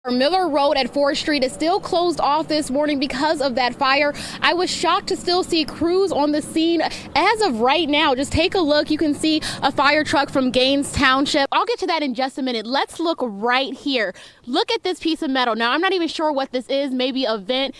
Miller Road at 4th Street is still closed off this morning because of that fire. I was shocked to still see crews on the scene as of right now. Just take a look. You can see a fire truck from Gaines Township. I'll get to that in just a minute. Let's look right here. Look at this piece of metal. Now, I'm not even sure what this is, maybe a vent.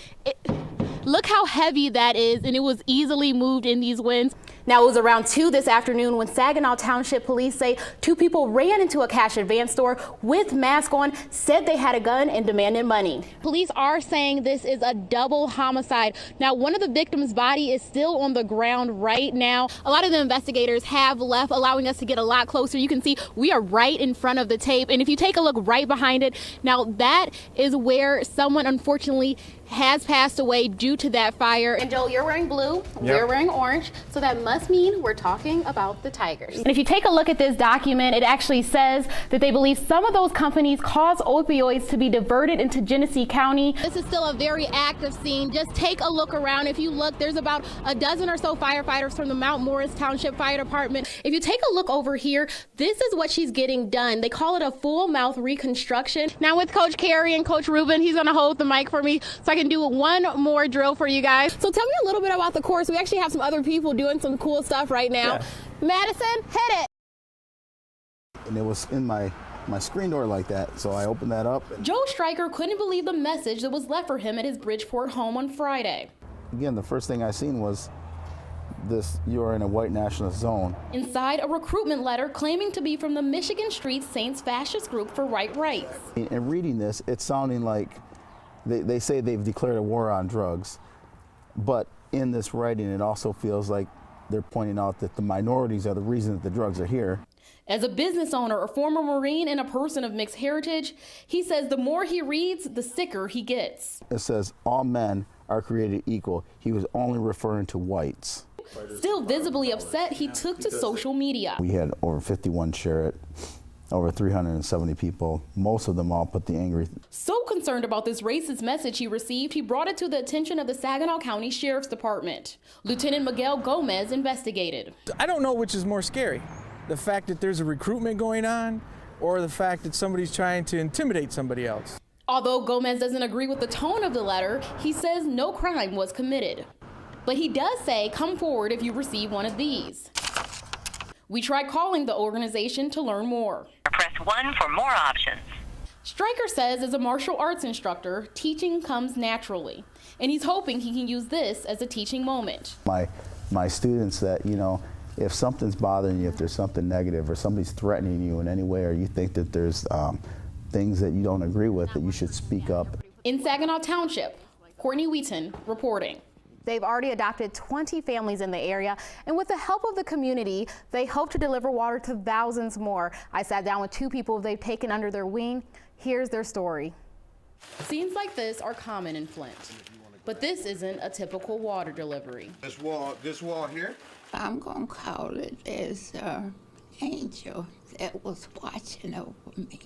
Look how heavy that is, and it was easily moved in these winds. Now, it was around 2 this afternoon when Saginaw Township police say 2 people ran into a cash advance store with masks on, said they had a gun, and demanded money. Police are saying this is a double homicide. Now, one of the victims' body is still on the ground right now. A lot of the investigators have left, allowing us to get a lot closer. You can see we are right in front of the tape, and if you take a look right behind it, now that is where someone unfortunately has passed away due to that fire. And Joel, you're wearing blue, yep. We're wearing orange, so that must mean we're talking about the Tigers. And if you take a look at this document, it actually says that they believe some of those companies caused opioids to be diverted into Genesee County. This is still a very active scene. Just take a look around. If you look, there's about a dozen or so firefighters from the Mount Morris Township Fire Department. If you take a look over here, this is what she's getting done. They call it a full mouth reconstruction. Now with Coach Carey and Coach Ruben, he's gonna hold the mic for me so I can do one more drill for you guys. So tell me a little bit about the course. We actually have some other people doing some cool stuff right now. Yeah. Madison, hit it. And it was in my screen door like that, so I opened that up. Joe Stryker couldn't believe the message that was left for him at his Bridgeport home on Friday. Again, the first thing I seen was this: you're in a white nationalist zone. Inside, a recruitment letter claiming to be from the Michigan Street Saints fascist group for right rights. In reading this, it's sounding like they say they've declared a war on drugs, but in this writing, it also feels like they're pointing out that the minorities are the reason that the drugs are here. As a business owner, a former Marine, and a person of mixed heritage, he says the more he reads, the sicker he gets. It says all men are created equal. He was only referring to whites. Still visibly upset, he took to social media. We had over 51 share it. Over 370 people, most of them all put the angry. So concerned about this racist message he received, he brought it to the attention of the Saginaw County Sheriff's Department. Lieutenant Miguel Gomez investigated. I don't know which is more scary, the fact that there's a recruitment going on or the fact that somebody's trying to intimidate somebody else. Although Gomez doesn't agree with the tone of the letter, he says no crime was committed. But he does say come forward if you receive one of these. We tried calling the organization to learn more. Press 1 for more options. Stryker says as a martial arts instructor, teaching comes naturally, and he's hoping he can use this as a teaching moment. My students that, you know, if something's bothering you, if there's something negative or somebody's threatening you in any way, or you think that there's things that you don't agree with, that you should speak up. In Saginaw Township, Courtney reporting. They've already adopted 20 families in the area, and with the help of the community, they hope to deliver water to thousands more. I sat down with 2 people they've taken under their wing. Here's their story. Scenes like this are common in Flint, but this isn't a typical water delivery. This wall here? I'm gonna call it as angel that was watching over me.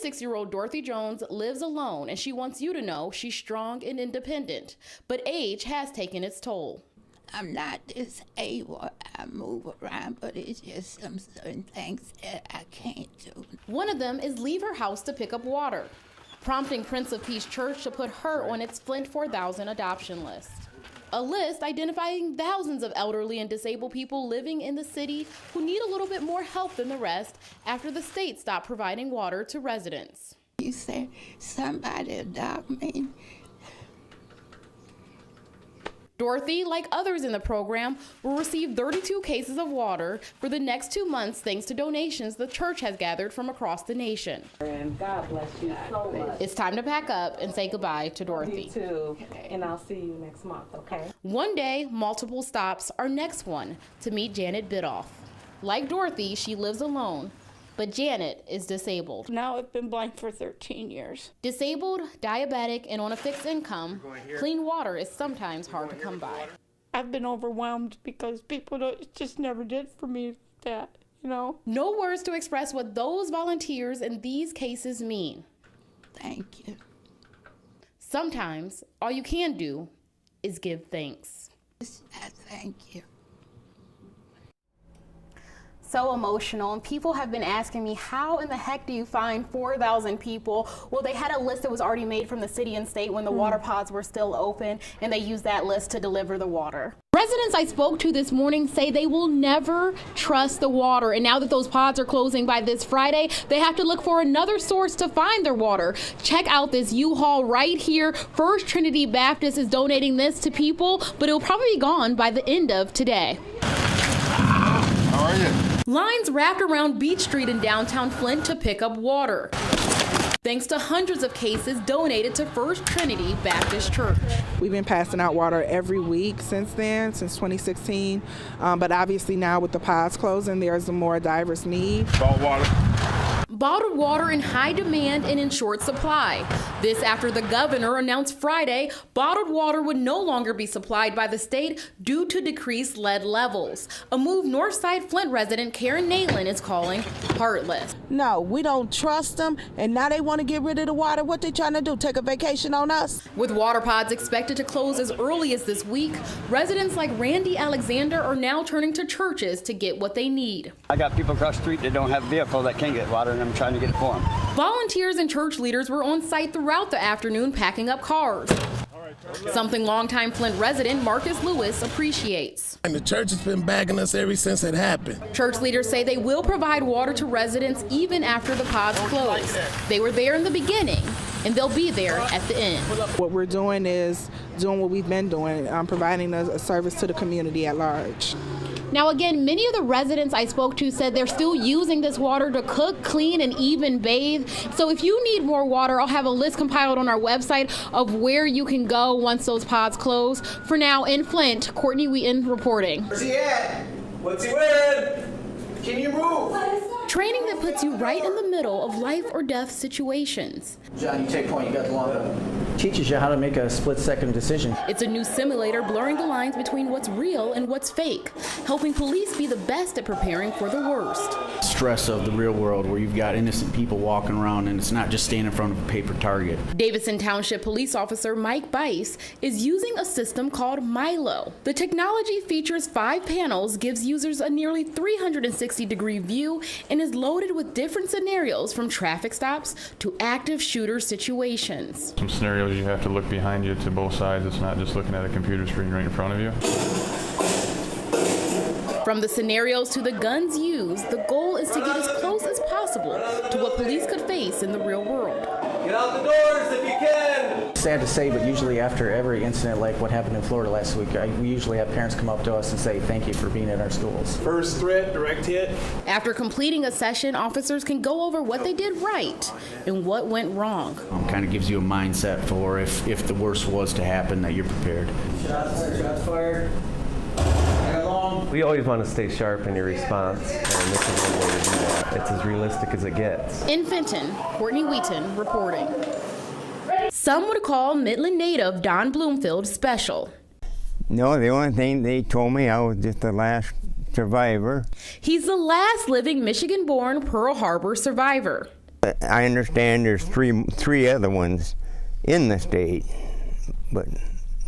86-year-old Dorothy Jones lives alone, and she wants you to know she's strong and independent, but age has taken its toll. I'm not disabled, I move around, but it's just some certain things that I can't do. One of them is leave her house to pick up water, prompting Prince of Peace Church to put her on its Flint 4,000 adoption list. A list identifying thousands of elderly and disabled people living in the city who need a little bit more help than the rest after the state stopped providing water to residents. You said somebody adopt me. Dorothy, like others in the program, will receive 32 cases of water for the next 2 months thanks to donations the church has gathered from across the nation. And God bless you so much. It's time to pack up and say goodbye to Dorothy. You too, and I'll see you next month, okay? One day, multiple stops. Our next one to meet Janet Bidoff. Like Dorothy, she lives alone, but Janet is disabled. Now I've been blind for 13 years. Disabled, diabetic, and on a fixed income, clean water is sometimes hard to come by. I've been overwhelmed because people just never did for me that, you know. No words to express what those volunteers in these cases mean. Thank you. Sometimes all you can do is give thanks. I thank you. So emotional, and people have been asking me, how in the heck do you find 4,000 people? Well, they had a list that was already made from the city and state when the water pods were still open, and they used that list to deliver the water. Residents I spoke to this morning say they will never trust the water, and now that those pods are closing by this Friday, they have to look for another source to find their water. Check out this U-Haul right here. First Trinity Baptist is donating this to people, but it'll probably be gone by the end of today. How are you? Lines wrapped around Beach Street in downtown Flint to pick up water, thanks to hundreds of cases donated to First Trinity Baptist Church. We've been passing out water every week since then, since 2016. But obviously now with the pods closing, there's a more diverse need. Salt water. Bottled water in high demand and in short supply. This after the governor announced Friday bottled water would no longer be supplied by the state due to decreased lead levels. A move Northside Flint resident Karen Natelin is calling heartless. No, we don't trust them, and now they want to get rid of the water. What they trying to do, take a vacation on us? With water pods expected to close as early as this week, residents like Randy Alexander are now turning to churches to get what they need. I got people across the street that don't have a vehicle that can get water, and I'm trying to get it for them. Volunteers and church leaders were on site throughout the afternoon packing up cars. Something longtime Flint resident Marcus Lewis appreciates. And the church has been bagging us ever since it happened. Church leaders say they will provide water to residents even after the pods close. They were there in the beginning, and they'll be there at the end. What we're doing is doing what we've been doing, providing a service to the community at large. Now again, many of the residents I spoke to said they're still using this water to cook, clean, and even bathe. So if you need more water, I'll have a list compiled on our website of where you can go once those pods close. For now, in Flint, Courtney Wheaton reporting. Where's he at? What's he wearing? Can you move? Training that puts you right in the middle of life or death situations. John, you take point, you got the long. Teaches you how to make a split-second decision. It's a new simulator blurring the lines between what's real and what's fake, helping police be the best at preparing for the worst. Stress of the real world where you've got innocent people walking around and it's not just standing in front of a paper target. Davidson Township Police Officer Mike Bice is using a system called Milo. The technology features 5 panels, gives users a nearly 360-degree view, and is loaded with different scenarios from traffic stops to active shooter situations. Some scenarios you have to look behind you to both sides. It's not just looking at a computer screen right in front of you. From the scenarios to the guns used, the goal is to get as close as possible to what police could face in the real world. Get out the doors if you can! Sad to say, but usually after every incident like what happened in Florida last week, we usually have parents come up to us and say thank you for being at our schools. First threat, direct hit. After completing a session, officers can go over what they did right and what went wrong. Kind of gives you a mindset for if the worst was to happen, that you're prepared. Shots fired. We always want to stay sharp in your response, and this is one way to do that. It's as realistic as it gets. In Fenton, Courtney Wheaton reporting. Some would call Midland native Don Bloomfield special. No, the only thing they told me, I was just the last survivor. He's the last living Michigan-born Pearl Harbor survivor. I understand there's three other ones in the state, but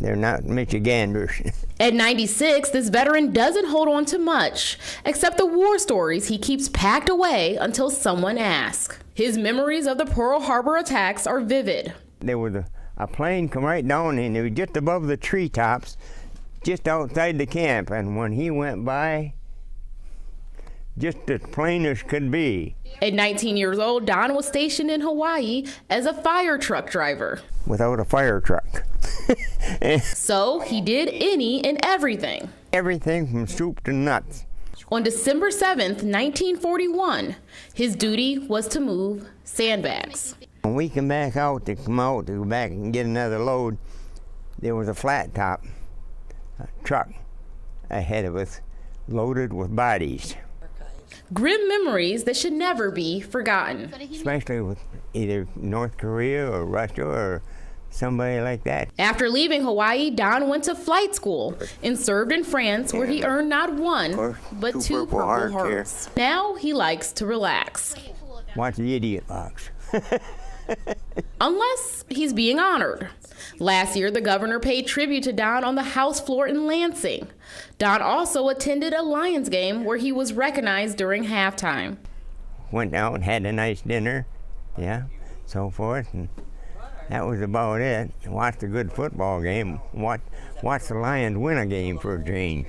they're not Michiganders. At 96, this veteran doesn't hold on to much, except the war stories he keeps packed away until someone asks. His memories of the Pearl Harbor attacks are vivid. There was a plane come right down, and it was just above the treetops, just outside the camp, and when he went by, just as plain as could be. At 19 years old, Don was stationed in Hawaii as a fire truck driver. Without a fire truck. So he did any and everything. Everything from soup to nuts. On December 7th, 1941, his duty was to move sandbags. When we came back out to go back and get another load, there was a flat top truck ahead of us loaded with bodies. Grim memories that should never be forgotten. Especially with either North Korea or Russia or somebody like that. After leaving Hawaii, Don went to flight school and served in France, where he earned not one, but two Purple Hearts. Now he likes to relax. Watch the idiot box. Unless he's being honored. Last year, the governor paid tribute to Don on the House floor in Lansing. Don also attended a Lions game where he was recognized during halftime. Went out and had a nice dinner, yeah, so forth, and that was about it. Watched a good football game. Watched the Lions win a game for a change.